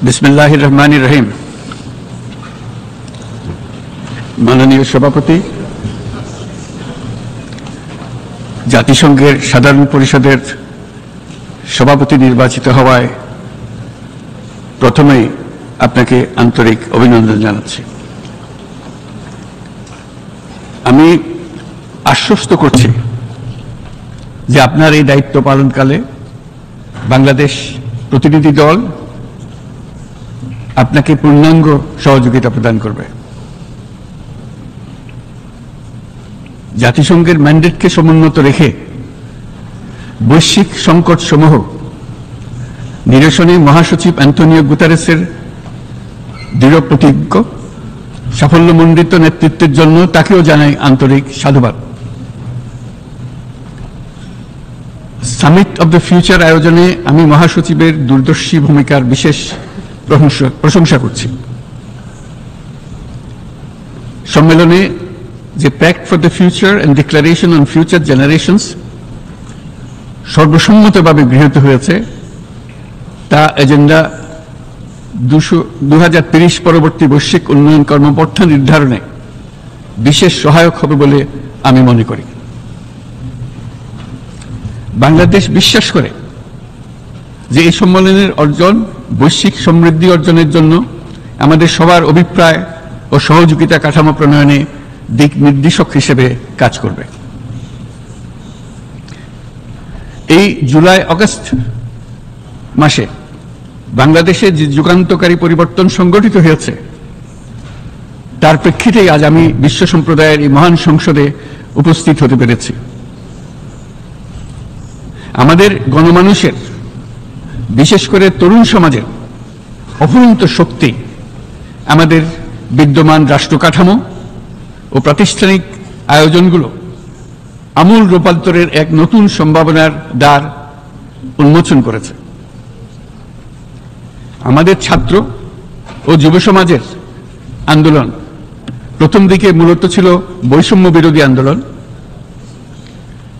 বিসমিল্লাহির রহমানির রহিম। মাননীয় সভাপতি, জাতিসংঘের সাধারণ পরিষদের সভাপতি নির্বাচিত হওয়ায় প্রথমেই আপনাকে আন্তরিক অভিনন্দন জানাচ্ছি। আমি আশ্বস্ত করছি যে আপনার এই দায়িত্ব পালনকালে বাংলাদেশ প্রতিনিধি দল আপনাকে পূর্ণাঙ্গ সহযোগিতা প্রদান করবে। জাতিসংঘের ম্যান্ডেটকে সমুন্নত রেখে বৈশ্বিক সংকট সমূহ নিরসনে মহাসচিব অ্যান্টোনিও গুতেরেসের দৃঢ় প্রতিজ্ঞ সাফল্যমণ্ডিত নেতৃত্বের জন্য তাকেও জানাই আন্তরিক সাধুবাদ। সামিট অব দ্য ফিউচার আয়োজনে আমি মহাসচিবের দূরদর্শী ভূমিকার বিশেষ প্রশংসা করছি। সম্মেলনে যে pact for the future and declaration on future generations সর্বসম্মতভাবে গৃহীত হয়েছে, তা এজেন্ডা 2030 পরবর্তী বৈশ্বিক উন্নয়ন কর্মপন্থা নির্ধারণে বিশেষ সহায়ক হবে বলে আমি মনে করি। বাংলাদেশ বিশ্বাস করে যে এই সম্মেলনের অর্জন বৈশ্বিক সমৃদ্ধি অর্জনের জন্য আমাদের সবার অভিপ্রায় ও সহযোগিতা কাঠামো প্রণয়নে দিক নির্দেশক হিসেবে কাজ করবে। এই জুলাই আগস্ট মাসে বাংলাদেশে যে যুগান্তকারী পরিবর্তন সংগঠিত হয়েছে তার প্রেক্ষিতেই আজ আমি বিশ্ব সম্প্রদায়ের এই মহান সংসদে উপস্থিত হতে পেরেছি। আমাদের গণমানুষের, বিশেষ করে তরুণ সমাজের অফুরন্ত শক্তি আমাদের বিদ্যমান রাষ্ট্র কাঠামো ও প্রাতিষ্ঠানিক আয়োজনগুলো আমূল রূপান্তরের এক নতুন সম্ভাবনার দ্বার উন্মোচন করেছে। আমাদের ছাত্র ও যুব সমাজের আন্দোলন প্রথম দিকে মূলত ছিল বৈষম্য বিরোধী আন্দোলন,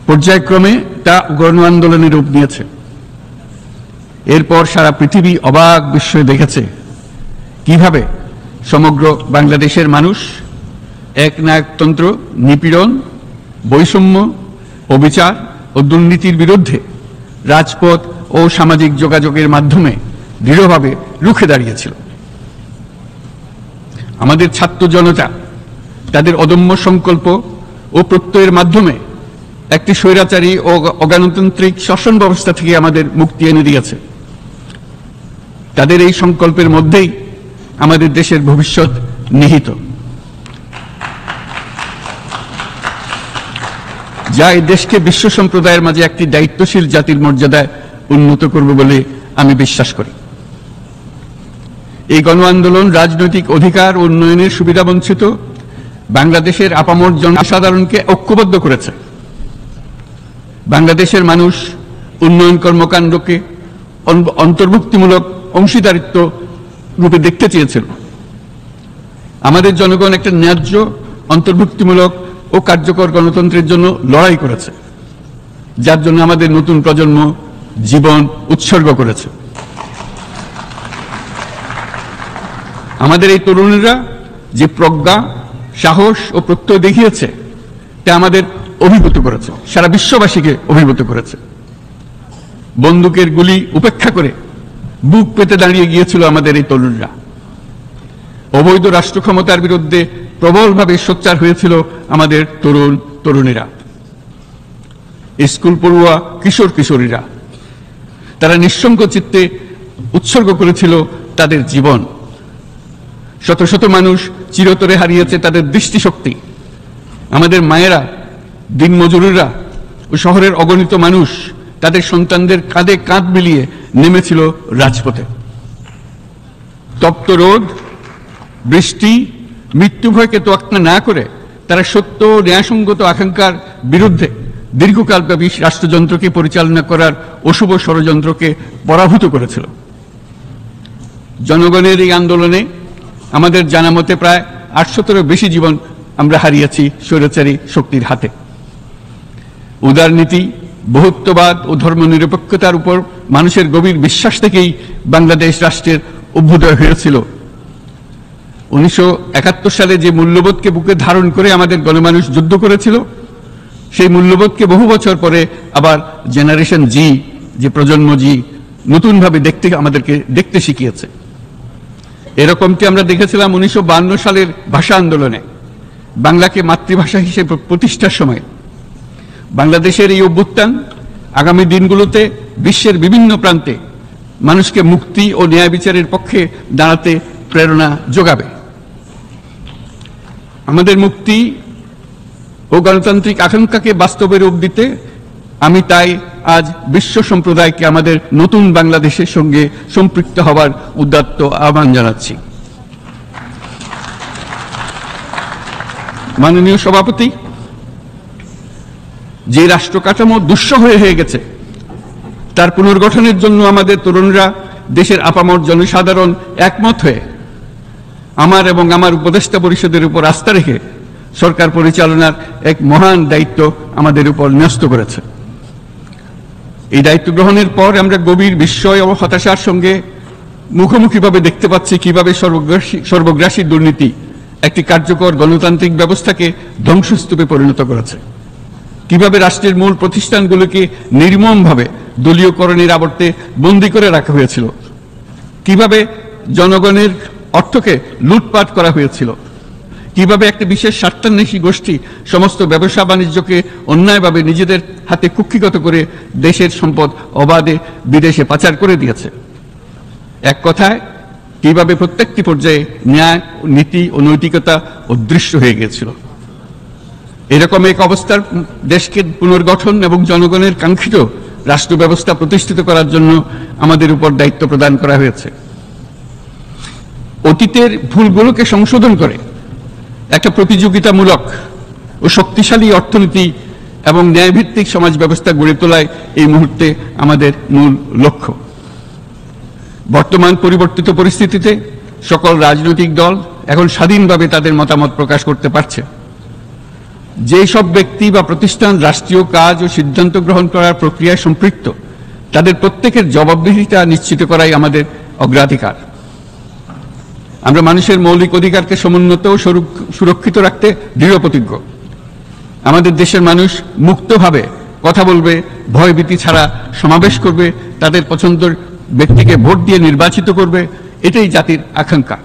পর্যায়ক্রমে তা গণ আন্দোলনের রূপ নিয়েছে। এরপর সারা পৃথিবী অবাক বিস্ময়ে দেখেছে কিভাবে সমগ্র বাংলাদেশের মানুষ একনায়কতন্ত্র, নিপীড়ন, বৈষম্য, অবিচার ও দুর্নীতির বিরুদ্ধে রাজপথ ও সামাজিক যোগাযোগের মাধ্যমে দৃঢ়ভাবে রুখে দাঁড়িয়েছিল। আমাদের ছাত্র জনতা তাদের অদম্য সংকল্প ও প্রত্যয়ের মাধ্যমে একটি স্বৈরাচারী ও অগণতান্ত্রিক শাসন ব্যবস্থা থেকে আমাদের মুক্তি এনে দিয়েছে। তাদের এই সংকল্পের মধ্যেই আমাদের দেশের ভবিষ্যৎ নিহিত, যা এই দেশকে বিশ্ব সম্প্রদায়ের মাঝে একটি দায়িত্বশীল জাতির মর্যাদায় উন্নত করবে বলে আমি বিশ্বাস করি। এই গণ আন্দোলন রাজনৈতিক অধিকার ও উন্নয়নের সুবিধাবঞ্চিত বাংলাদেশের আপামর জনসাধারণকে ঐক্যবদ্ধ করেছে। বাংলাদেশের মানুষ উন্নয়ন কর্মকাণ্ডকে অন্তর্ভুক্তিমূলক অংশীদারিত্ব রূপে দেখতে চেয়েছিল। আমাদের জনগণ একটা ন্যায্য, অন্তর্ভুক্তিমূলক ও কার্যকর গণতন্ত্রের জন্য লড়াই করেছে, যার জন্য আমাদের নতুন প্রজন্ম জীবন উৎসর্গ করেছে। আমাদের এই তরুণীরা যে প্রজ্ঞা, সাহস ও প্রত্যয় দেখিয়েছে তা আমাদের অভিভূত করেছে, সারা বিশ্ববাসীকে অভিভূত করেছে। বন্দুকের গুলি উপেক্ষা করে বুক পেতে দাঁড়িয়ে গিয়েছিল আমাদের এই তরুণরা। অবৈধ রাষ্ট্র ক্ষমতার বিরুদ্ধে প্রবলভাবে সোচ্চার হয়েছিল আমাদের তরুণ তরুণীরা, স্কুল পড়ুয়া কিশোর কিশোরীরা। তারা নিঃসঙ্গ চিত্তে উৎসর্গ করেছিল তাদের জীবন। শত শত মানুষ চিরতরে হারিয়েছে তাদের দৃষ্টিশক্তি। আমাদের মায়েরা, দিনমজুরীরা ও শহরের অগণিত মানুষ তাদের সন্তানদের কাঁধে কাঁধ মিলিয়ে নেমেছিল রাজপথে। তপ্ত রোদ, বৃষ্টি, মৃত্যু ভয়কে তোয়াক্কা না করে তারা সত্য ও ন্যায়সঙ্গত আকাঙ্ক্ষার বিরুদ্ধে দীর্ঘকালব্যাপী রাষ্ট্রযন্ত্রকে পরিচালনা করার অশুভ ষড়যন্ত্রকে পরাভূত করেছিল। জনগণের এই আন্দোলনে আমাদের জানা মতে প্রায় 800-এরও বেশি জীবন আমরা হারিয়েছি স্বৈরাচারী শক্তির হাতে। উদারনীতি, বহুত্ববাদ ও ধর্মনিরপেক্ষতার উপর মানুষের গভীর বিশ্বাস থেকেই বাংলাদেশ রাষ্ট্রের অভ্যুদয় হয়েছিল। 1971 সালে যে মূল্যবোধকে বুকে ধারণ করে আমাদের গণমানুষ যুদ্ধ করেছিল, সেই মূল্যবোধকে বহু বছর পরে আবার জেনারেশন জি, যে প্রজন্ম জি, নতুনভাবে আমাদেরকে দেখতে শিখিয়েছে। এরকমটি আমরা দেখেছিলাম 1952 সালের ভাষা আন্দোলনে, বাংলাকে মাতৃভাষা হিসেবে প্রতিষ্ঠার সময়। বাংলাদেশের এই অভ্যুত্থান আগামী দিনগুলোতে বিশ্বের বিভিন্ন প্রান্তে মানুষকে মুক্তি ও ন্যায় বিচারের পক্ষে দাঁড়াতে প্রেরণা যোগাবে। আমাদের মুক্তি ও গণতান্ত্রিক আকাঙ্ক্ষাকে বাস্তবে রূপ দিতে আমি তাই আজ বিশ্ব সম্প্রদায়কে আমাদের নতুন বাংলাদেশের সঙ্গে সম্পৃক্ত হওয়ার উদাত্ত আহ্বান জানাচ্ছি। মাননীয় সভাপতি, যে রাষ্ট্র কাঠামো দুঃসহ হয়ে গেছে তার পুনর্গঠনের জন্য আমাদের তরুণরা, দেশের আপামর জনসাধারণ একমত হয়ে আমার এবং আমার উপদেষ্টা পরিষদের উপর আস্থা রেখে সরকার পরিচালনার এক মহান দায়িত্ব আমাদের উপর ন্যস্ত করেছে। এই দায়িত্ব গ্রহণের পর আমরা গভীর বিস্ময় ও হতাশার সঙ্গে মুখোমুখিভাবে দেখতে পাচ্ছি কিভাবে সর্বগ্রাসী দুর্নীতি একটি কার্যকর গণতান্ত্রিক ব্যবস্থাকে ধ্বংসস্তূপে পরিণত করেছে, কিভাবে রাষ্ট্রের মূল প্রতিষ্ঠানগুলোকে নির্মমভাবে দলীয়করণের আবর্তে বন্দী করে রাখা হয়েছিল, কিভাবে জনগণের অর্থকে লুটপাট করা হয়েছিল, কিভাবে একটি বিশেষ স্বার্থান্বেষী গোষ্ঠী সমস্ত ব্যবসা বাণিজ্যকে অন্যায়ভাবে নিজেদের হাতে কুক্ষিগত করে দেশের সম্পদ অবাধে বিদেশে পাচার করে দিয়েছে। এক কথায়, কিভাবে প্রত্যেকটি পর্যায়ে ন্যায়, নীতি ও নৈতিকতা অদৃশ্য হয়ে গিয়েছিল। এরকম এক অবস্থার দেশকে পুনর্গঠন এবং জনগণের কাঙ্ক্ষিত রাষ্ট্র ব্যবস্থা প্রতিষ্ঠিত করার জন্য আমাদের উপর দায়িত্ব প্রদান করা হয়েছে। অতীতের ভুলগুলোকে সংশোধন করে একটা প্রতিযোগিতামূলক ও শক্তিশালী অর্থনীতি এবং ন্যায়ভিত্তিক সমাজ ব্যবস্থা গড়ে তোলায় এই মুহূর্তে আমাদের মূল লক্ষ্য। বর্তমান পরিবর্তিত পরিস্থিতিতে সকল রাজনৈতিক দল এখন স্বাধীনভাবে তাদের মতামত প্রকাশ করতে পারছে। যেই সব ব্যক্তি বা প্রতিষ্ঠান রাষ্ট্রীয় কাজ ও সিদ্ধান্ত গ্রহণ করার প্রক্রিয়ায় সম্পৃক্ত, তাদের প্রত্যেকের জবাবদিহিতা নিশ্চিত করাই আমাদের অগ্রাধিকার। আমরা মানুষের মৌলিক অধিকারকে সমুন্নত ও সুরক্ষিত রাখতে দৃঢ় প্রতিজ্ঞ। আমাদের দেশের মানুষ মুক্তভাবে কথা বলবে, ভয়ভীতি ছাড়া সমাবেশ করবে, তাদের পছন্দের ব্যক্তিকে ভোট দিয়ে নির্বাচিত করবে, এটাই জাতির আকাঙ্ক্ষা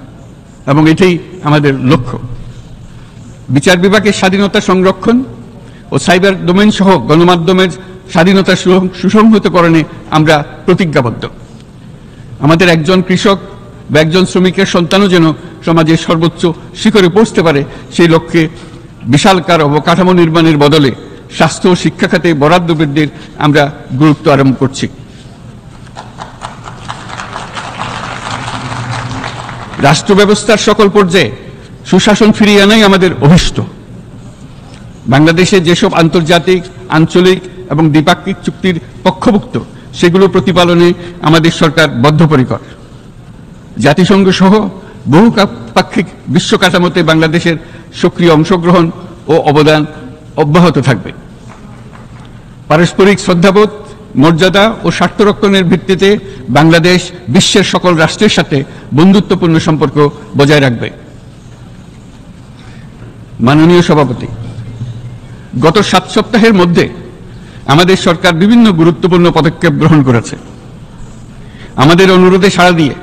এবং এটাই আমাদের লক্ষ্য। বিচার বিভাগের স্বাধীনতা সংরক্ষণ ও সাইবার ডোমেইন সহ গণমাধ্যমের স্বাধীনতা সুসংহতকরণে আমরা প্রতিজ্ঞাবদ্ধ। আমাদের একজন কৃষক বা একজন শ্রমিকের সন্তানও যেন সমাজের সর্বোচ্চ শিখরে পৌঁছতে পারে, সেই লক্ষ্যে বিশালকার অবকাঠামো নির্মাণের বদলে স্বাস্থ্য ও শিক্ষা খাতে বরাদ্দ বৃদ্ধির আমরা গুরুত্ব আরোপ করছি। রাষ্ট্র ব্যবস্থার সকল পর্যায়ে সুশাসন ফিরিয়ে আনাই আমাদের অভীষ্ট। বাংলাদেশে যেসব আন্তর্জাতিক, আঞ্চলিক এবং দ্বিপাক্ষিক চুক্তির পক্ষভুক্ত, সেগুলো প্রতিপালনে আমাদের সরকার বদ্ধপরিকর। জাতিসংঘ সহ বহুপাক্ষিক বিশ্ব কাঠামোতে বাংলাদেশের সক্রিয় অংশগ্রহণ ও অবদান অব্যাহত থাকবে। পারস্পরিক শ্রদ্ধাবোধ, মর্যাদা ও স্বার্থরক্ষণের ভিত্তিতে বাংলাদেশ বিশ্বের সকল রাষ্ট্রের সাথে বন্ধুত্বপূর্ণ সম্পর্ক বজায় রাখবে। মাননীয় সভাপতি, গত 7 সপ্তাহের মধ্যে আমাদের সরকার বিভিন্ন গুরুত্বপূর্ণ পদক্ষেপ গ্রহণ করেছে। আমাদের অনুরোধে সাড়া দিয়ে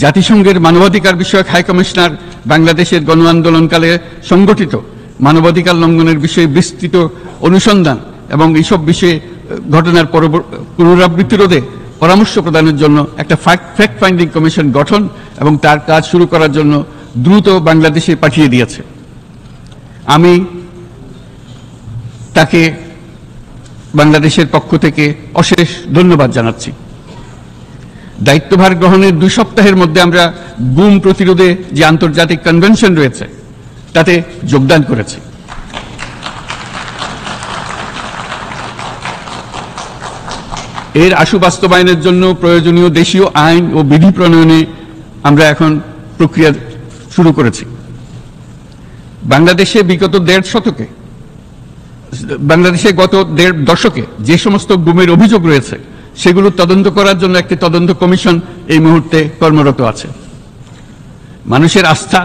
জাতিসংঘের মানবাধিকার বিষয়ক হাই কমিশনার বাংলাদেশের গণ আন্দোলনকালে সংগঠিত মানবাধিকার লঙ্ঘনের বিষয়ে বিস্তৃত অনুসন্ধান এবং এইসব বিষয়ে ঘটনার পুনরাবৃত্তি রোধে পরামর্শ প্রদানের জন্য একটা ফ্যাক্ট ফাইন্ডিং কমিশন গঠন এবং তার কাজ শুরু করার জন্য দ্রুত বাংলাদেশে পাঠিয়ে দিয়েছে। আমি তাকে বাংলাদেশের পক্ষ থেকে অশেষ ধন্যবাদ জানাচ্ছি। দায়িত্বভার গ্রহণের 2 সপ্তাহের মধ্যে আমরা গুম প্রতিরোধে যে আন্তর্জাতিক কনভেনশন রয়েছে তাতে যোগদান করেছি। এর আশু বাস্তবায়নের জন্য প্রয়োজনীয় দেশীয় আইন ও বিধি প্রণয়নে আমরা এখন প্রক্রিয়া শুরু করেছি। বাংলাদেশে গত 1.5 দশকে যে সমস্ত গুমের অভিযোগ রয়েছে সেগুলো তদন্ত করার জন্য একটি তদন্ত কমিশন এই মুহূর্তে কর্মরত আছে। মানুষের আস্থা,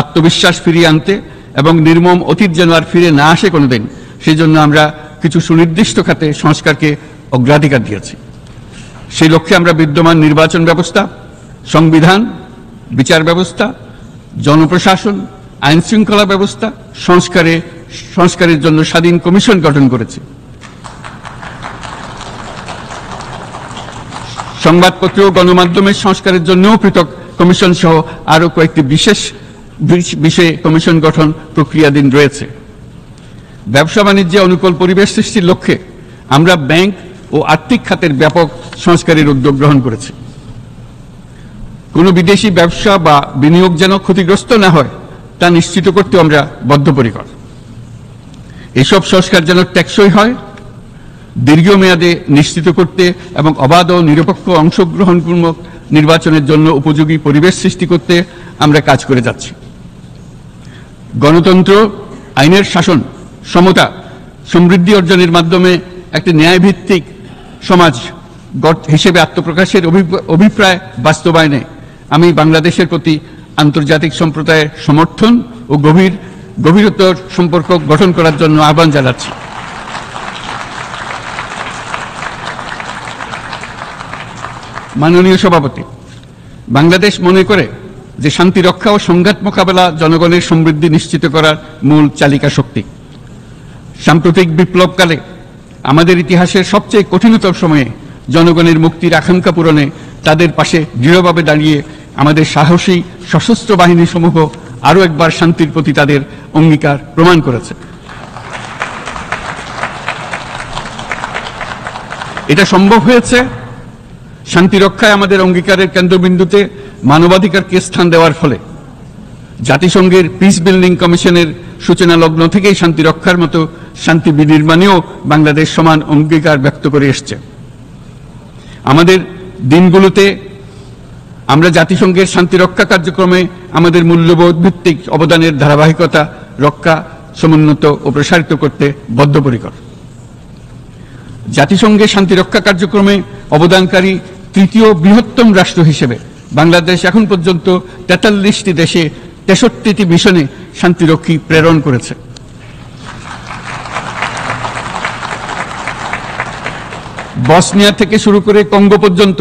আত্মবিশ্বাস ফিরিয়ে আনতে এবং নির্মম অতীত যেন আর ফিরে না আসে কোনোদিন, সেই জন্য আমরা কিছু সুনির্দিষ্ট খাতে সংস্কারকে অগ্রাধিকার দিয়েছি। সেই লক্ষ্যে আমরা বিদ্যমান নির্বাচন ব্যবস্থা, সংবিধান, বিচার ব্যবস্থা, জনপ্রশাসন, আইন শৃঙ্খলা ব্যবস্থা সংস্কারের জন্য স্বাধীন কমিশন গঠন করেছি। সংবাদপত্র ও গণমাধ্যমের সংস্কারের জন্যও পৃথক কমিশন সহ আরো কয়েকটি বিশেষ বিষয়ে কমিশন গঠন প্রক্রিয়াধীন রয়েছে। ব্যবসা বাণিজ্যে অনুকূল পরিবেশ সৃষ্টির লক্ষ্যে আমরা ব্যাংক ও আর্থিক খাতের ব্যাপক সংস্কারের উদ্যোগ গ্রহণ করেছি। কোনো বিদেশি ব্যবসা বা বিনিয়োগ যেন ক্ষতিগ্রস্ত না হয় তা নিশ্চিত করতে আমরা বদ্ধপরিকর। এসব সংস্কার যেন টেকসই হয়, দীর্ঘমেয়াদে নিশ্চিত করতে এবং অবাধ ও নিরপেক্ষ অংশগ্রহণমূলক নির্বাচনের জন্য উপযোগী পরিবেশ সৃষ্টি করতে আমরা কাজ করে যাচ্ছি। গণতন্ত্র, আইনের শাসন, সমতা, সমৃদ্ধি অর্জনের মাধ্যমে একটি ন্যায়ভিত্তিক সমাজ হিসেবে আত্মপ্রকাশের অভিপ্রায় বাস্তবায়নে আমি বাংলাদেশের প্রতি আন্তর্জাতিক সম্প্রদায়ের সমর্থন ও গভীরতর সম্পর্ক গঠন করার জন্য আহ্বান জানাচ্ছি। মাননীয় সভাপতি, বাংলাদেশ মনে করে যে শান্তি রক্ষা ও সংঘাত মোকাবেলা জনগণের সমৃদ্ধি নিশ্চিত করার মূল চালিকা শক্তি। সাম্প্রতিক বিপ্লবকালে আমাদের ইতিহাসের সবচেয়ে কঠিনতম সময়ে জনগণের মুক্তির আকাঙ্ক্ষা পূরণে তাদের পাশে দৃঢ়ভাবে দাঁড়িয়ে আমাদের সাহসী সশস্ত্র বাহিনী সমূহ আরও একবার শান্তির প্রতি তাদের অঙ্গীকার প্রমাণ করেছে। এটা সম্ভব হয়েছে শান্তি রক্ষায় আমাদের অঙ্গীকারের কেন্দ্রবিন্দুতে মানবাধিকারকে স্থান দেওয়ার ফলে। জাতিসংঘের পিস বিল্ডিং কমিশনের সূচনা লগ্ন থেকেই শান্তি রক্ষার মতো শান্তি বিনির্মাণেও বাংলাদেশ সমান অঙ্গীকার ব্যক্ত করে এসছে। আমাদের দিনগুলোতে আমরা জাতিসংঘের শান্তি রক্ষা কার্যক্রমে আমাদের মূল্যবোধ ভিত্তিক অবদানের ধারাবাহিকতা রক্ষা, সমুন্নত ও প্রসারিত করতে বদ্ধপরিকর। জাতিসংঘের শান্তি রক্ষা কার্যক্রমে অবদানকারী তৃতীয় বৃহত্তম রাষ্ট্র হিসেবে বাংলাদেশ এখন পর্যন্ত 43টি দেশে 63টি মিশনে শান্তিরক্ষী প্রেরণ করেছে। বসনিয়া থেকে শুরু করে কঙ্গো পর্যন্ত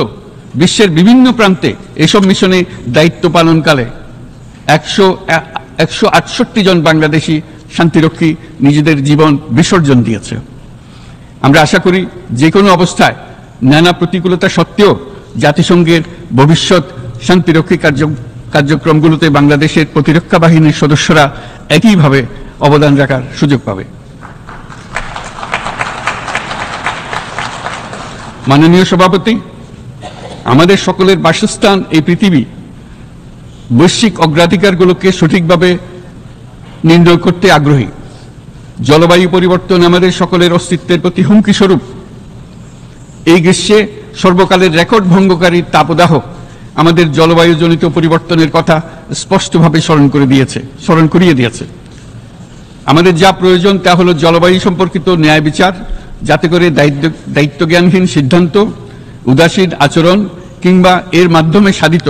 বিশ্বের বিভিন্ন প্রান্তে এসব মিশনে দায়িত্ব পালনকালে 168 জন বাংলাদেশি শান্তিরক্ষী নিজেদের জীবন বিসর্জন দিয়েছে। আমরা আশা করি যে কোনো অবস্থায় নানা প্রতিকূলতা সত্ত্বেও জাতিসংঘের ভবিষ্যৎ শান্তিরক্ষী কার্যক্রমগুলোতে বাংলাদেশের প্রতিরক্ষা বাহিনীর সদস্যরা একইভাবে অবদান রাখার সুযোগ পাবে। মাননীয় সভাপতি, আমাদের সকলের বাসস্থান এই পৃথিবী বৈশ্বিক অগ্রাধিকারগুলোকে সঠিকভাবে নির্ণয় করতে আগ্রহী। জলবায়ু পরিবর্তন আমাদের সকলের অস্তিত্বের প্রতি হুমকি স্বরূপ। এই গ্রীষ্মে সর্বকালের রেকর্ড ভঙ্গকারী তাপদাহ আমাদের জলবায়ুজনিত পরিবর্তনের কথা স্পষ্টভাবে স্মরণ করিয়ে দিয়েছে। আমাদের যা প্রয়োজন তা হলো জলবায়ু সম্পর্কিত ন্যায় বিচার, যাতে করে দায়িত্বজ্ঞানহীন সিদ্ধান্ত, উদাসীন আচরণ কিংবা এর মাধ্যমে সাধিত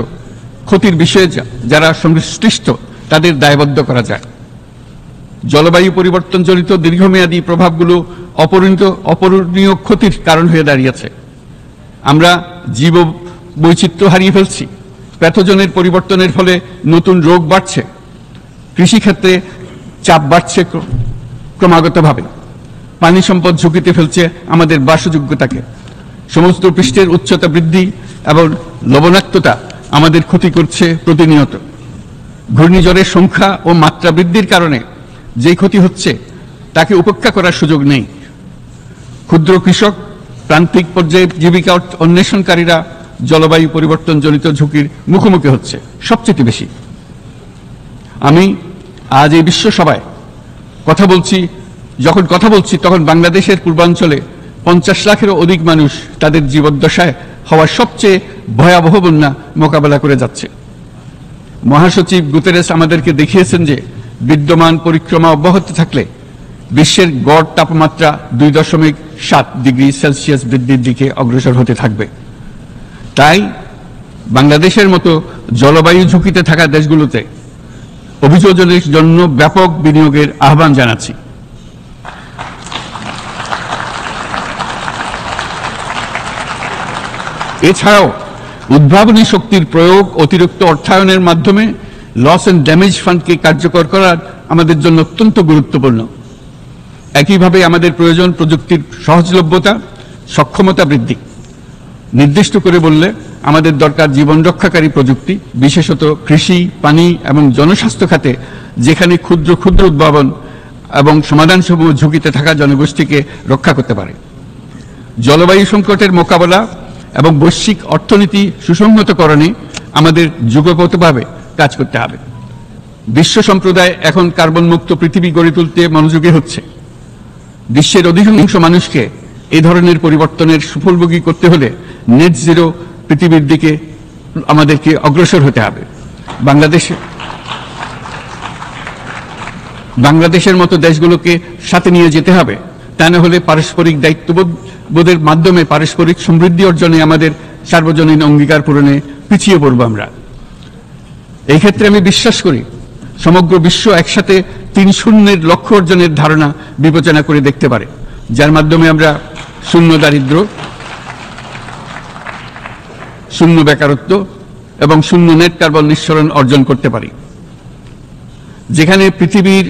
ক্ষতির বিষয়ে যারা সংশ্লিষ্ট তাদের দায়বদ্ধ করা যায়। জলবায়ু পরিবর্তনজনিত দীর্ঘমেয়াদী প্রভাবগুলো অপূরণীয় ক্ষতির কারণ হয়ে দাঁড়িয়েছে। আমরা জীব বৈচিত্র্য হারিয়ে ফেলছি, প্যাথোজেনের পরিবর্তনের ফলে নতুন রোগ বাড়ছে, কৃষিক্ষেত্রে চাপ বাড়ছে ক্রমাগতভাবে, পানি সম্পদ ঝুঁকিতে ফেলছে আমাদের বাসযোগ্যতাকে, সমুদ্র পৃষ্ঠের উচ্চতা বৃদ্ধি এবং লবণাক্ততা আমাদের ক্ষতি করছে প্রতিনিয়ত। ঘূর্ণিঝড়ের সংখ্যা ও মাত্রা বৃদ্ধির কারণে যে ক্ষতি হচ্ছে তাকে উপেক্ষা করার সুযোগ নেই। ক্ষুদ্র কৃষক, প্রান্তিক পর্যায়ে জীবিকা অন্বেষণকারীরা জলবায়ু পরিবর্তনজনিত ঝুঁকির মুখোমুখি হচ্ছে সবচেয়ে বেশি। আমি আজ এই বিশ্ব সভায় যখন কথা বলছি তখন বাংলাদেশের পূর্বাঞ্চলে 50 লাখেরও অধিক মানুষ তাদের জীবদ্দশায় হওয়া সবচেয়ে ভয়াবহ বন্যা মোকাবেলা করে যাচ্ছে। মহাসচিব গুতেরেস আমাদেরকে দেখিয়েছেন যে বিদ্যমান পরিক্রমা অব্যাহত থাকলে বিশ্বের গড় তাপমাত্রা 2.7 ডিগ্রি সেলসিয়াস বৃদ্ধির দিকে অগ্রসর হতে থাকবে। তাই বাংলাদেশের মতো জলবায়ু ঝুঁকিতে থাকা দেশগুলোতে অভিযোজনের জন্য ব্যাপক বিনিয়োগের আহ্বান জানাচ্ছি। এছাড়াও উদ্ভাবনী শক্তির প্রয়োগ, অতিরিক্ত অর্থায়নের মাধ্যমে লস এন্ড ড্যামেজ ফান্ডকে কার্যকর করা আমাদের জন্য অত্যন্ত গুরুত্বপূর্ণ। একইভাবে আমাদের প্রয়োজন প্রযুক্তির সহজলভ্যতা, সক্ষমতা বৃদ্ধি। নির্দিষ্ট করে বললে আমাদের দরকার জীবন রক্ষাকারী প্রযুক্তি, বিশেষত কৃষি, পানি এবং জনস্বাস্থ্য খাতে, যেখানে ক্ষুদ্র ক্ষুদ্র উদ্ভাবন এবং সমাধানসমূহ ঝুঁকিতে থাকা জনগোষ্ঠীকে রক্ষা করতে পারে। জলবায়ু সংকটের মোকাবেলা এবং বৈশ্বিক অর্থনীতি সুসংহতকরণে আমাদের যুগপথভাবে কাজ করতে হবে। বিশ্ব সম্প্রদায় এখন কার্বন মুক্ত পৃথিবী গড়ে তুলতে মনোযোগী হচ্ছে। বিশ্বের অধিকাংশ মানুষকে এই ধরনের পরিবর্তনের সুফলভোগী করতে হলে নেট জিরো পৃথিবীর দিকে আমাদেরকে অগ্রসর হতে হবে। বাংলাদেশের মতো দেশগুলোকে সাথে নিয়ে যেতে হবে। তা না হলে পারস্পরিক দায়িত্ববোধের মাধ্যমে পারস্পরিক সমৃদ্ধি অর্জনে আমাদের সার্বজনীন অঙ্গীকার পূরণে পিছিয়ে পড়ব আমরা। এই ক্ষেত্রে আমি বিশ্বাস করি সমগ্র বিশ্ব একসাথে 3-0 লক্ষ্য অর্জনের ধারণা বিবেচনা করে দেখতে পারে, যার মাধ্যমে আমরা শূন্য দারিদ্র্য, শূন্য বেকারত্ব এবং শূন্য নেট কার্বন নিঃসরণ অর্জন করতে পারি। যেখানে পৃথিবীর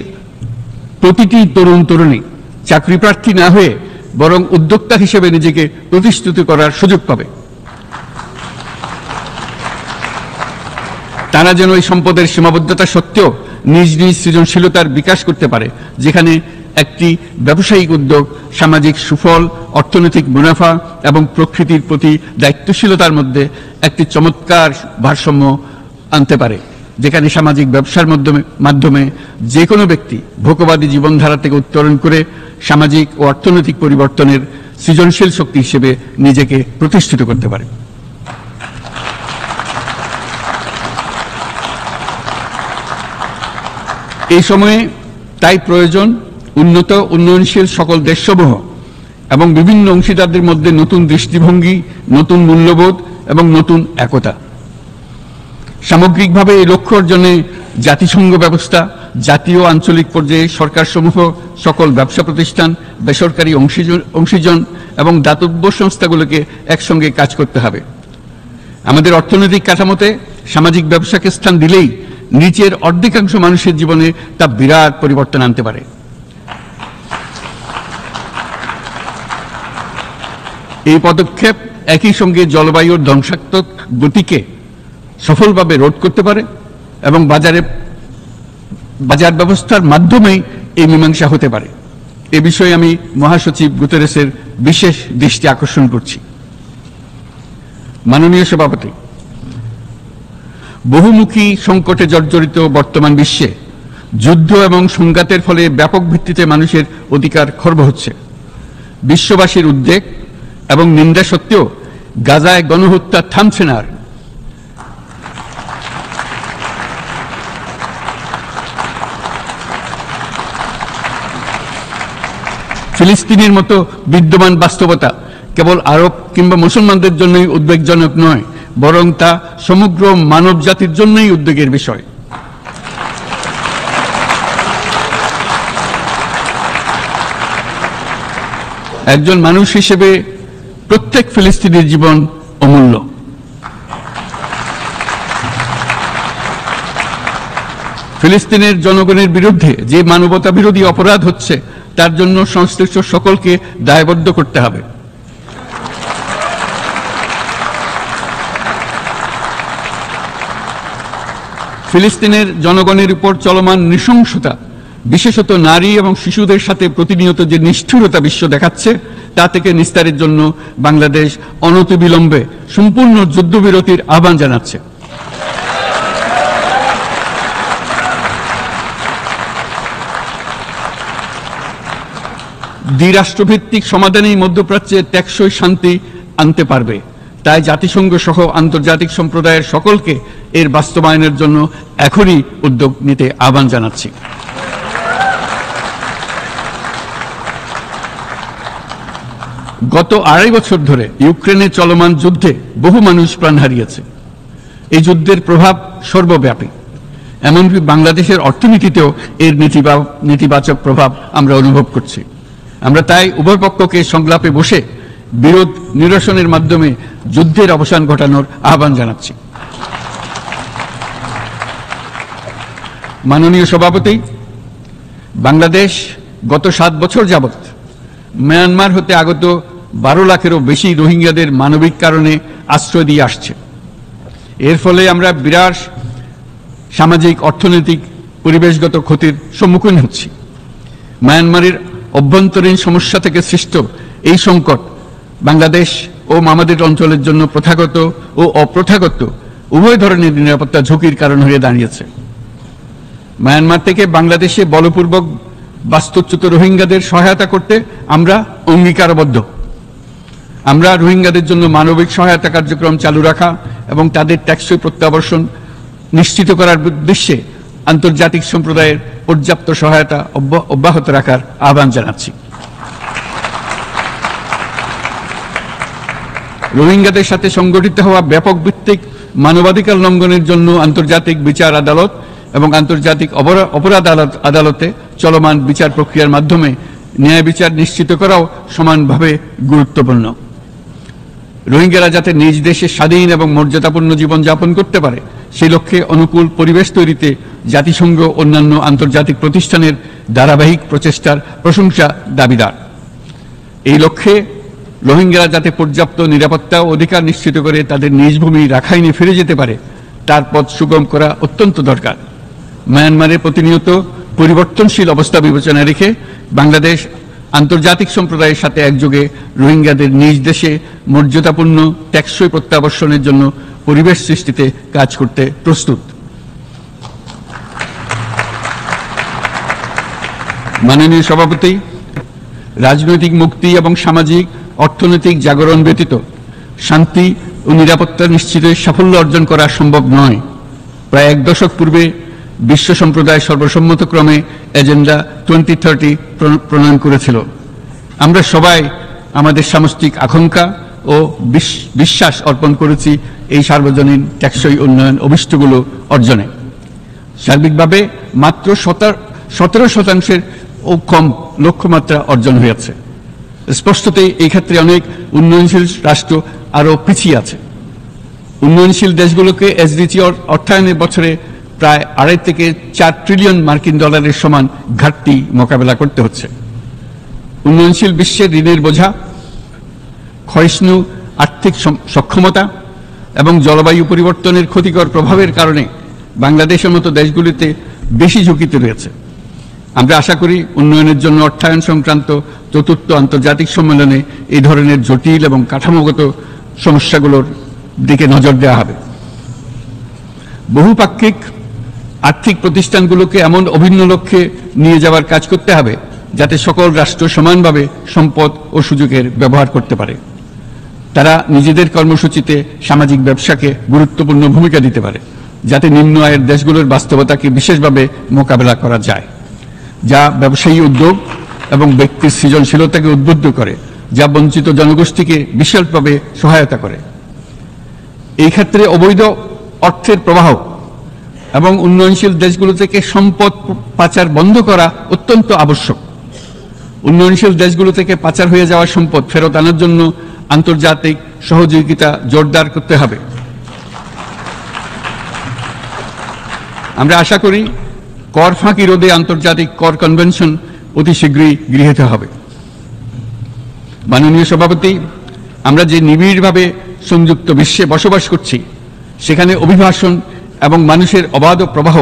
প্রতিটি তরুণ তরুণী চাকরি প্রার্থী না হয়ে বরং উদ্যোক্তা হিসেবে নিজেকে প্রতিষ্ঠিত করার সুযোগ পাবে। তারা যেন এই সম্পদের সীমাবদ্ধতা সত্ত্বেও নিজ নিজ সৃজনশীলতার বিকাশ করতে পারে, যেখানে একটি ব্যবসায়িক উদ্যোগ সামাজিক সুফল, অর্থনৈতিক মুনাফা এবং প্রকৃতির প্রতি দায়িত্বশীলতার মধ্যে একটি চমৎকার ভারসাম্য আনতে পারে, যেখানে সামাজিক ব্যবসার মাধ্যমে যে কোনো ব্যক্তি ভোগবাদী জীবনধারা থেকে উত্তরণ করে সামাজিক ও অর্থনৈতিক পরিবর্তনের সৃজনশীল শক্তি হিসেবে নিজেকে প্রতিষ্ঠিত করতে পারে। এই সময়ে তাই প্রয়োজন উন্নত উন্নয়নশীল সকল দেশসমূহ এবং বিভিন্ন অংশীদারদের মধ্যে নতুন দৃষ্টিভঙ্গি, নতুন মূল্যবোধ এবং নতুন একতা। সামগ্রিকভাবে এই লক্ষ্য অর্জনে জাতিসংঘ ব্যবস্থা, জাতীয় আঞ্চলিক পর্যায়ে সরকারসমূহ, সকল ব্যবসা প্রতিষ্ঠান, বেসরকারি অংশীজন এবং দাতব্য সংস্থাগুলোকে একসঙ্গে কাজ করতে হবে। আমাদের অর্থনৈতিক কাঠামোতে সামাজিক ব্যবসাকে স্থান দিলেই নিচের অর্ধেকাংশ মানুষের জীবনে তা বিরাট পরিবর্তন আনতে পারে। এই পদক্ষেপ একই সঙ্গে জলবায়ুর ধ্বংসাত্মক গতিকে সফলভাবে রোধ করতে পারে এবং বাজার ব্যবস্থার মাধ্যমেই এই মীমাংসা হতে পারে। এ বিষয়ে আমি মহাসচিব গুতেরেসের বিশেষ দৃষ্টি আকর্ষণ করছি। মাননীয় সভাপতি, বহুমুখী সংকটে জর্জরিত বর্তমান বিশ্বে যুদ্ধ এবং সংঘাতের ফলে ব্যাপক ভিত্তিতে মানুষের অধিকার খর্ব হচ্ছে। বিশ্ববাসীর উদ্বেগ এবং নিন্দা সত্ত্বেও গাজায় গণহত্যা থামছে না। ফিলিস্তিনের মতো বিদ্যমান বাস্তবতা কেবল আরব কিংবা মুসলমানদের জন্যই উদ্বেগজনক নয়, বরং তা সমগ্র মানব জাতির জন্যই উদ্বেগের বিষয়। একজন মানুষ হিসেবে প্রত্যেক ফিলিস্তিনির জীবন অমূল্য। ফিলিস্তিনের জনগণের বিরুদ্ধে যে মানবতা বিরোধী অপরাধ হচ্ছে তার জন্য সংশ্লিষ্ট সকলকে দায়বদ্ধ করতে হবে। ফিলিস্তিনের জনগণের উপর চলমান নৃশংসতা, বিশেষত নারী এবং শিশুদের সাথে প্রতিনিয়ত যে নিষ্ঠুরতা বিশ্ব দেখাচ্ছে, তা থেকে নিস্তারের জন্য বাংলাদেশ অনতিবিলম্বে সম্পূর্ণ যুদ্ধবিরতির আহ্বান জানাচ্ছে। দ্বিরাষ্ট্রভিত্তিক সমাধানেই মধ্যপ্রাচ্যে টেকসই শান্তি আনতে পারবে। তাই জাতিসংঘ সহ আন্তর্জাতিক সম্প্রদায়ের সকলকে এর বাস্তবায়নের জন্য এখনই উদ্যোগ নিতে আহ্বান জানাচ্ছি। গত 2.5 বছর ধরে ইউক্রেনে চলমান যুদ্ধে বহু মানুষ প্রাণ হারিয়েছে। এই যুদ্ধের প্রভাব সর্বব্যাপী, এমনকি বাংলাদেশের অর্থনীতিতেও এর নেতিবাচক প্রভাব আমরা অনুভব করছি। আমরা তাই উভয় পক্ষকে সংলাপে বসে বিরোধ নিরসনের মাধ্যমে যুদ্ধের অবসান ঘটানোর আহ্বান জানাচ্ছি। মাননীয় সভাপতি, বাংলাদেশ গত 7 বছর যাবৎ মিয়ানমার হতে আগত 12 লাখেরও বেশি রোহিঙ্গাদের মানবিক কারণে আশ্রয় দিয়ে আসছে। এর ফলে আমরা বিরাট সামাজিক, অর্থনৈতিক, পরিবেশগত ক্ষতির সম্মুখীন হচ্ছি। মিয়ানমারের অভ্যন্তরীণ সমস্যা থেকে সৃষ্ট এই সংকট বাংলাদেশ ও আমাদের অঞ্চলের জন্য প্রথাগত ও অপ্রথাগত উভয় ধরনের নিরাপত্তা ঝুঁকির কারণ হয়ে দাঁড়িয়েছে। মিয়ানমার থেকে বাংলাদেশে বলপূর্বক বাস্তুচ্যুত রোহিঙ্গাদের সহায়তা করতে আমরা অঙ্গীকারবদ্ধ। আমরা রোহিঙ্গাদের জন্য মানবিক সহায়তা কার্যক্রম চালু রাখা এবং তাদের টেকসই প্রত্যাবর্তন নিশ্চিত করার উদ্দেশ্যে আন্তর্জাতিক সম্প্রদায়ের পর্যাপ্ত সহায়তা অব্যাহত রাখার আহ্বান জানাচ্ছি। রোহিঙ্গাদের সাথে সংগঠিত হওয়া ব্যাপক ভিত্তিক মানবাধিকার লঙ্ঘনের জন্য আন্তর্জাতিক বিচার আদালত এবং আন্তর্জাতিক অপরাধ আদালতে চলমান বিচার প্রক্রিয়ার মাধ্যমে ন্যায় বিচার নিশ্চিত করাও সমানভাবে গুরুত্বপূর্ণ। রোহিঙ্গারা যাতে নিজ দেশে স্বাধীন এবং মর্যাদাপূর্ণ জীবন যাপন করতে পারে সেই লক্ষ্যে অনুকূল পরিবেশ তৈরিতে জাতিসংঘ অন্যান্য আন্তর্জাতিক প্রতিষ্ঠানের ধারাবাহিক প্রচেষ্টার প্রশংসা দাবিদার। এই লক্ষ্যে রোহিঙ্গারা যাতে পর্যাপ্ত নিরাপত্তা ও অধিকার নিশ্চিত করে তাদের নিজ ভূমি রাখাইনে ফিরে যেতে পারে তার পথ সুগম করা অত্যন্ত দরকার। মিয়ানমারের প্রতিনিয়ত পরিবর্তনশীল অবস্থা বিবেচনায় রেখে বাংলাদেশ আন্তর্জাতিক সম্প্রদায়ের সাথে একযোগে রোহিঙ্গাদের নিজ দেশে মর্যাদাপূর্ণ টেকসই প্রত্যাবর্তনের জন্য পরিবেশ সৃষ্টিতে কাজ করতে প্রস্তুত। মাননীয় সভাপতি, রাজনৈতিক মুক্তি এবং সামাজিক অর্থনৈতিক জাগরণ ব্যতীত শান্তি ও নিরাপত্তা নিশ্চিতে সাফল্য অর্জন করা সম্ভব নয়। প্রায় 1 দশক পূর্বে বিশ্ব সম্প্রদায় সর্বসম্মতক্রমে এজেন্ডা 2030 প্রণয়ন করেছিল। আমরা সবাই আমাদের সামষ্টিক আকাঙ্ক্ষা ও বিশ্বাস অর্পণ করেছি এই সার্বজনীন টেকসই উন্নয়ন অভিষ্টগুলো অর্জনে। সার্বিকভাবে মাত্র 17% ও কম লক্ষ্যমাত্রা অর্জন হয়েছে। স্পষ্টতই এই ক্ষেত্রে অনেক উন্নয়নশীল রাষ্ট্র আরও পিছিয়ে আছে। উন্নয়নশীল দেশগুলোকে এসডিজি অর্থায়নের বছরে প্রায় 2.5 থেকে 4 ট্রিলিয়ন মার্কিন ডলারের সমান ঘাটতি মোকাবেলা করতে হচ্ছে। উন্নয়নশীল বিশ্বের ঋণের বোঝা, ক্ষয়িষ্ণু আর্থিক সক্ষমতা এবং জলবায়ু পরিবর্তনের ক্ষতিকর প্রভাবের কারণে বাংলাদেশের মতো দেশগুলিতে বেশি ঝুঁকিতে রয়েছে। আমরা আশা করি উন্নয়নের জন্য অর্থায়ন সংক্রান্ত 4র্থ আন্তর্জাতিক সম্মেলনে এই ধরনের জটিল এবং কাঠামোগত সমস্যাগুলোর দিকে নজর দেওয়া হবে। বহুপাক্ষিক আর্থিক প্রতিষ্ঠানগুলোকে এমন অভিন্ন লক্ষ্যে নিয়ে যাওয়ার কাজ করতে হবে যাতে সকল রাষ্ট্র সমানভাবে সম্পদ ও সুযোগের ব্যবহার করতে পারে। তারা নিজেদের কর্মসূচিতে সামাজিক ব্যবসাকে গুরুত্বপূর্ণ ভূমিকা দিতে পারে যাতে নিম্ন আয়ের দেশগুলোর বাস্তবতাকে বিশেষভাবে মোকাবেলা করা যায়, যা ব্যবসায়ী উদ্যোগ এবং ব্যক্তির সৃজনশীলতাকে উদ্বুদ্ধ করে, যা বঞ্চিত জনগোষ্ঠীকে বিশালভাবে সহায়তা করে। এই ক্ষেত্রে অবৈধ অর্থের প্রবাহ এবং উন্নয়নশীল দেশগুলো থেকে সম্পদ পাচার বন্ধ করা অত্যন্ত আবশ্যক। উন্নয়নশীল দেশগুলো থেকে পাচার হয়ে যাওয়া সম্পদ ফেরত আনার জন্য আন্তর্জাতিক সহযোগিতা জোরদার করতে হবে। আমরা আশা করি কর ফাঁকি রোধে আন্তর্জাতিক কর কনভেনশন অতি শীঘ্রই গৃহীত হবে। মাননীয় সভাপতি, আমরা যে নিবিড়ভাবে সংযুক্ত বিশ্বে বসবাস করছি সেখানে অভিবাসন এবং মানুষের অবাধ প্রবাহ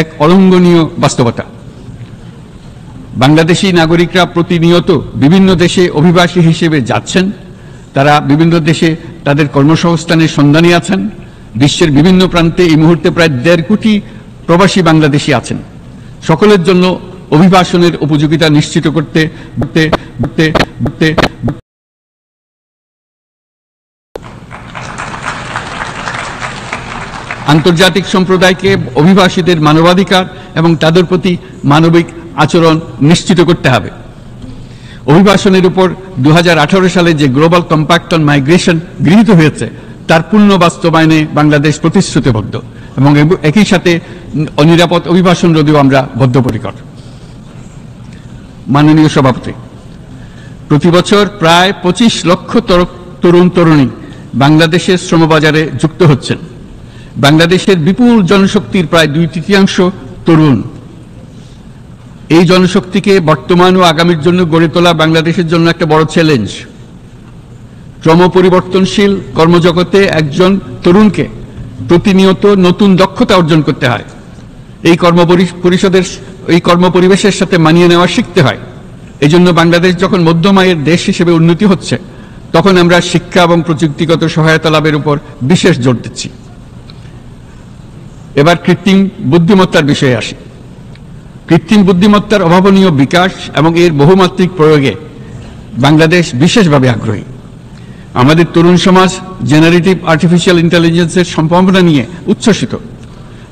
এক অলঙ্ঘনীয় বাস্তবতা। বাংলাদেশি নাগরিকরা প্রতিনিয়ত বিভিন্ন দেশে অভিবাসী হিসেবে যাচ্ছেন। তারা বিভিন্ন দেশে তাদের কর্মসংস্থানের সন্ধানে আছেন। বিশ্বের বিভিন্ন প্রান্তে এই মুহূর্তে প্রায় 1.5 কোটি প্রবাসী বাংলাদেশি আছেন। সকলের জন্য অভিবাসনের উপযোগিতা নিশ্চিত করতে আন্তর্জাতিক সম্প্রদায়কে অভিবাসীদের মানবাধিকার এবং তাদের প্রতি মানবিক আচরণ নিশ্চিত করতে হবে। অভিবাসনের উপর 2018 সালে যে গ্লোবাল কম্প্যাক্ট অন মাইগ্রেশন গৃহীত হয়েছে তার পূর্ণ বাস্তবায়নে বাংলাদেশ প্রতিশ্রুতিবদ্ধ এবং একই সাথে অনিরাপদ অভিবাসন রোধেও আমরা বদ্ধপরিকর। মাননীয় সভাপতি, প্রতি বছর প্রায় 25 লক্ষ তরুণ তরুণী বাংলাদেশের শ্রমবাজারে যুক্ত হচ্ছেন। বাংলাদেশের বিপুল জনশক্তির প্রায় 2/3 তরুণ। এই জনশক্তিকে বর্তমান ও আগামীর জন্য গড়ে তোলা বাংলাদেশের জন্য একটা বড় চ্যালেঞ্জ। ক্রমপরিবর্তনশীল কর্মজগতে একজন তরুণকে প্রতিনিয়ত নতুন দক্ষতা অর্জন করতে হয়। এই কর্মপরিবেশের সাথে মানিয়ে নেওয়া শিখতে হয়। এই জন্য বাংলাদেশ যখন মধ্যম আয়ের দেশ হিসেবে উন্নতি হচ্ছে, তখন আমরা শিক্ষা এবং প্রযুক্তিগত সহায়তা লাভের উপর বিশেষ জোর দিচ্ছি। এবার কৃত্রিম বুদ্ধিমত্তার বিষয়ে আসি। কৃত্রিম বুদ্ধিমত্তার অভাবনীয় বিকাশ এবং এর বহুমাত্রিক প্রয়োগে বাংলাদেশ বিশেষভাবে আগ্রহী। আমাদের তরুণ সমাজ জেনারেটিভ আর্টিফিশিয়াল ইন্টেলিজেন্সের সম্ভাবনা নিয়ে উচ্ছ্বসিত।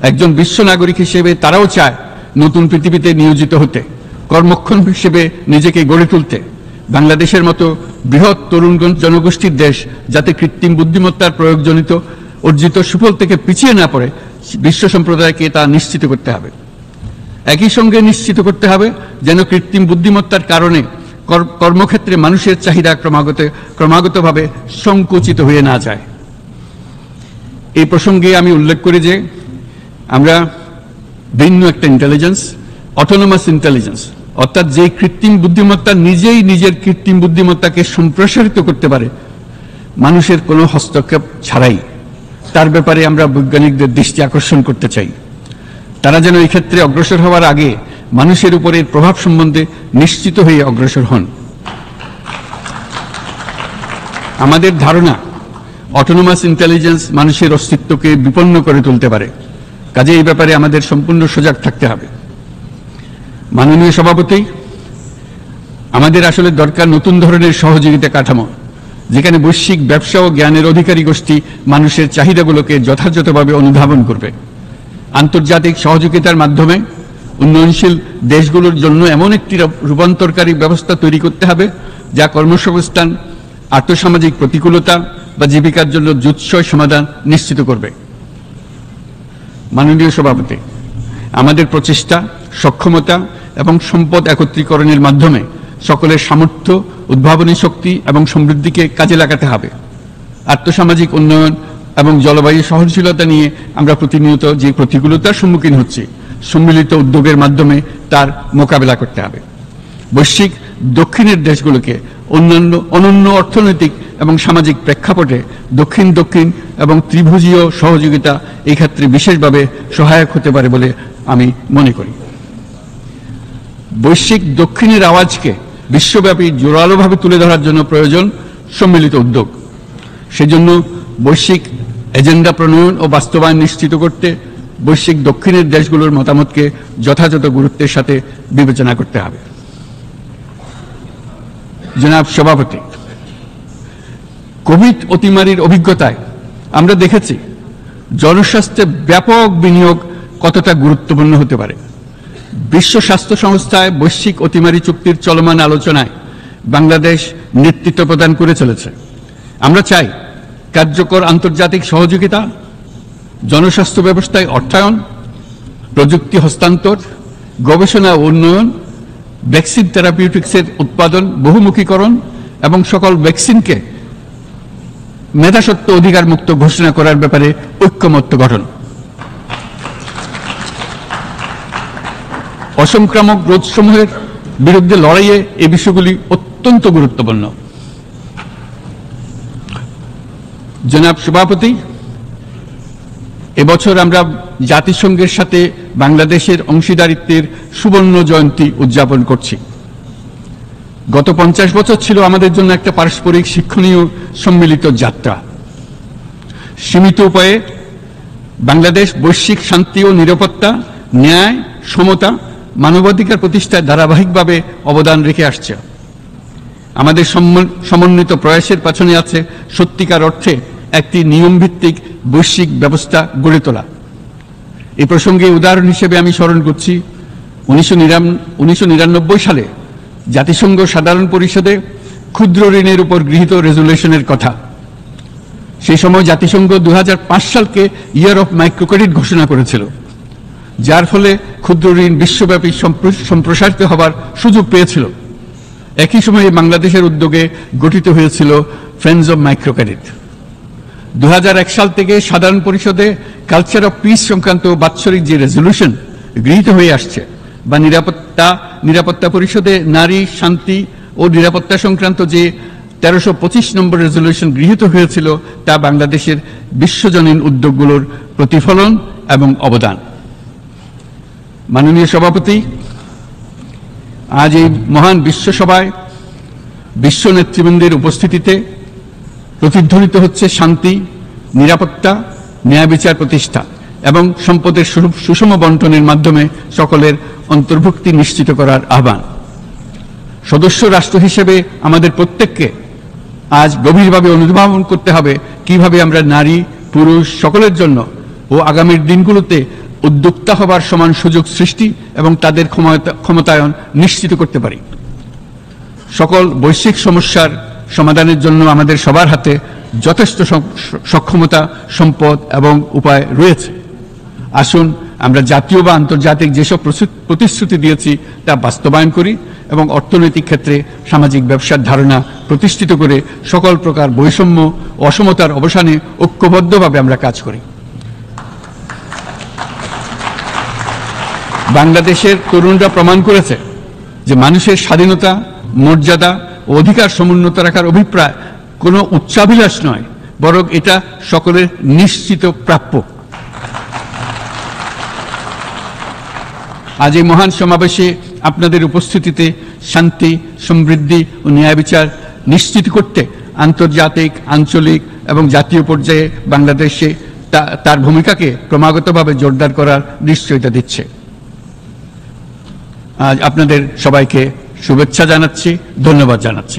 একজন বিশ্ব নাগরিক হিসেবে তারাও চায় নতুন পৃথিবীতে নিয়োজিত হতে, কর্মক্ষম হিসেবে নিজেকে গড়ে তুলতে। বাংলাদেশের মতো বৃহৎ তরুণ জনগোষ্ঠীর দেশ যাতে কৃত্রিম বুদ্ধিমত্তার প্রয়োগজনিত অর্জিত সুফল থেকে পিছিয়ে না পড়ে, বিশ্ব সম্প্রদায়কে তা নিশ্চিত করতে হবে। একই সঙ্গে নিশ্চিত করতে হবে যেন কৃত্রিম বুদ্ধিমত্তার কারণে কর্মক্ষেত্রে মানুষের চাহিদা ক্রমাগতভাবে সংকুচিত হয়ে না যায়। এই প্রসঙ্গে আমি উল্লেখ করি যে আমরা ভিন্ন একটা ইন্টেলিজেন্স, অটোনোমাস ইন্টেলিজেন্স, অর্থাৎ যে কৃত্রিম বুদ্ধিমত্তা নিজেই নিজের কৃত্রিম বুদ্ধিমত্তাকে সম্প্রসারিত করতে পারে মানুষের কোনো হস্তক্ষেপ ছাড়াই, তার ব্যাপারে আমরা বৈজ্ঞানিকদের দৃষ্টি আকর্ষণ করতে চাই। তারা যেন এই ক্ষেত্রে অগ্রসর হওয়ার আগে মানুষের উপরের প্রভাব সম্বন্ধে নিশ্চিত হয়ে অগ্রসর হন। আমাদের ধারণা অটোনোমাস ইন্টেলিজেন্স মানুষের অস্তিত্বকে বিপন্ন করে তুলতে পারে, কাজে এই ব্যাপারে আমাদের সম্পূর্ণ সজাগ থাকতে হবে। মাননীয় সভাপতি, আমাদের আসলে দরকার নতুন ধরনের সহযোগিতা কাঠামো, যেখানে বৈশ্বিক ব্যবসা ও জ্ঞানের অধিকারী গোষ্ঠী মানুষের চাহিদাগুলোকে যথাযথভাবে অনুধাবন করবে। আন্তর্জাতিক সহযোগিতার মাধ্যমে উন্নয়নশীল দেশগুলোর জন্য এমন একটি রূপান্তরকারী ব্যবস্থা তৈরি করতে হবে যা কর্মসংস্থান, আর্থসামাজিক প্রতিকূলতা বা জীবিকার জন্য যুৎসই সমাধান নিশ্চিত করবে। মাননীয় সভাপতি, আমাদের প্রচেষ্টা, সক্ষমতা এবং সম্পদ একত্রীকরণের মাধ্যমে সকলের সামর্থ্য, উদ্ভাবনী শক্তি এবং সমৃদ্ধিকে কাজে লাগাতে হবে। আর্থসামাজিক উন্নয়ন এবং জলবায়ু সহনশীলতা নিয়ে আমরা প্রতিনিয়ত যে প্রতিকূলতার সম্মুখীন হচ্ছি, সম্মিলিত উদ্যোগের মাধ্যমে তার মোকাবেলা করতে হবে। বৈশ্বিক দক্ষিণের দেশগুলোকে অনন্য অর্থনৈতিক এবং সামাজিক প্রেক্ষাপটে দক্ষিণ দক্ষিণ এবং ত্রিভুজীয় সহযোগিতা এই ক্ষেত্রে বিশেষভাবে সহায়ক হতে পারে বলে আমি মনে করি। বৈশ্বিক দক্ষিণের আওয়াজকে বিশ্বব্যাপী জোরালোভাবে তুলে ধরার জন্য প্রয়োজন সম্মিলিত উদ্যোগ। সেজন্য বৈশ্বিক এজেন্ডা প্রণয়ন ও বাস্তবায়ন নিশ্চিত করতে বৈশ্বিক দক্ষিণের দেশগুলোর মতামতকে যথাযথ গুরুত্বের সাথে বিবেচনা করতে হবে। জনাব সভাপতি, কোভিড অতিমারির অভিজ্ঞতায় আমরা দেখেছি জনস্বাস্থ্যে ব্যাপক বিনিয়োগ কতটা গুরুত্বপূর্ণ হতে পারে। বিশ্ব স্বাস্থ্য সংস্থায় বৈশ্বিক অতিমারি চুক্তির চলমান আলোচনায় বাংলাদেশ নেতৃত্ব প্রদান করে চলেছে। আমরা চাই কার্যকর আন্তর্জাতিক সহযোগিতা, জনস্বাস্থ্য ব্যবস্থায় অর্থায়ন, প্রযুক্তি হস্তান্তর, গবেষণা ও উন্নয়ন, ভ্যাকসিন থেরাপিউটিক্সের উৎপাদন, বহুমুখীকরণ এবং সকল ভ্যাকসিনকে মেধাস্বত্ব অধিকার মুক্ত ঘোষণা করার ব্যাপারে ঐক্যমত্য গঠন। অসংক্রামক রোগসমূহের বিরুদ্ধে লড়াইয়ে এই বিষয়গুলি অত্যন্ত গুরুত্বপূর্ণ। জনাব সভাপতি, এবছর আমরা জাতিসংঘের সাথে বাংলাদেশের অংশীদারিত্বের সুবর্ণ জয়ন্তী উদযাপন করছি। গত 50 বছর ছিল আমাদের জন্য একটা পারস্পরিক শিক্ষণীয় সম্মিলিত যাত্রা। সীমিত উপায়ে বাংলাদেশ বৈশ্বিক শান্তি ও নিরাপত্তা, ন্যায়, সমতা, মানবাধিকার প্রতিষ্ঠায় ধারাবাহিকভাবে অবদান রেখে আসছে। আমাদের সমন্বিত প্রয়াসের পেছনে আছে সত্যিকার অর্থে একটি নিয়মভিত্তিক বৈশ্বিক ব্যবস্থা গড়ে তোলা। এই প্রসঙ্গে উদাহরণ হিসেবে আমি স্মরণ করছি 1999 সালে জাতিসংঘ সাধারণ পরিষদে ক্ষুদ্র ঋণের উপর গৃহীত রেজুলেশনের কথা। সেই সময় জাতিসংঘ 2005 সালকে ইয়ার অফ মাইক্রোক্রেডিট ঘোষণা করেছিল, যার ফলে ক্ষুদ্র ঋণ বিশ্বব্যাপী সম্প্রসারিত হবার সুযোগ পেয়েছিল। একই সময়ে বাংলাদেশের উদ্যোগে গঠিত হয়েছিল ফ্রেন্ডস অব মাইক্রোক্রেডিট। 2001 সাল থেকে সাধারণ পরিষদে কালচার অফ পিস সংক্রান্ত বাৎসরিক যে রেজলিউশন গৃহীত হয়ে আসছে, বা নিরাপত্তা পরিষদে নারী, শান্তি ও নিরাপত্তা সংক্রান্ত যে 1325 নম্বর রেজলিউশন গৃহীত হয়েছিল, তা বাংলাদেশের বিশ্বজনীন উদ্যোগগুলোর প্রতিফলন এবং অবদান। মাননীয় সভাপতি, আজ এই মহান বিশ্বসভায় বিশ্ব নেতৃবৃন্দের উপস্থিতিতে প্রতিধ্বনিত হচ্ছে শান্তি, নিরাপত্তা, ন্যায় বিচার প্রতিষ্ঠা এবং সম্পদের সুষম বন্টনের মাধ্যমে সকলের অন্তর্ভুক্তি নিশ্চিত করার আহ্বান। সদস্য রাষ্ট্র হিসেবে আমাদের প্রত্যেককে আজ গভীরভাবে অনুধাবন করতে হবে কিভাবে আমরা নারী, পুরুষ সকলের জন্য ও আগামীর দিনগুলোতে উদ্যোক্তা হবার সমান সুযোগ সৃষ্টি এবং তাদের ক্ষমতায়ন নিশ্চিত করতে পারি। সকল বৈশ্বিক সমস্যার সমাধানের জন্য আমাদের সবার হাতে যথেষ্ট সক্ষমতা, সম্পদ এবং উপায় রয়েছে। আসুন আমরা জাতীয় বা আন্তর্জাতিক যেসব প্রতিশ্রুতি দিয়েছি তা বাস্তবায়ন করি এবং অর্থনৈতিক ক্ষেত্রে সামাজিক ব্যবসার ধারণা প্রতিষ্ঠিত করে সকল প্রকার বৈষম্য, অসমতার অবসানে ঐক্যবদ্ধভাবে আমরা কাজ করি। বাংলাদেশের তরুণরা প্রমাণ করেছে যে মানুষের স্বাধীনতা, মর্যাদা ও অধিকার সমুন্নত রাখার অভিপ্রায় কোনো উচ্চাভিলাষ নয়, বরং এটা সকলের নিশ্চিত প্রাপ্য। আজ এই মহান সমাবেশে আপনাদের উপস্থিতিতে শান্তি, সমৃদ্ধি ও ন্যায় বিচার নিশ্চিত করতে আন্তর্জাতিক, আঞ্চলিক এবং জাতীয় পর্যায়ে বাংলাদেশে তার ভূমিকাকে ক্রমাগতভাবে জোরদার করার নিশ্চয়তা দিচ্ছে। আজ আপনাদের সবাইকে শুভেচ্ছা জানাচ্ছি, ধন্যবাদ জানাচ্ছি।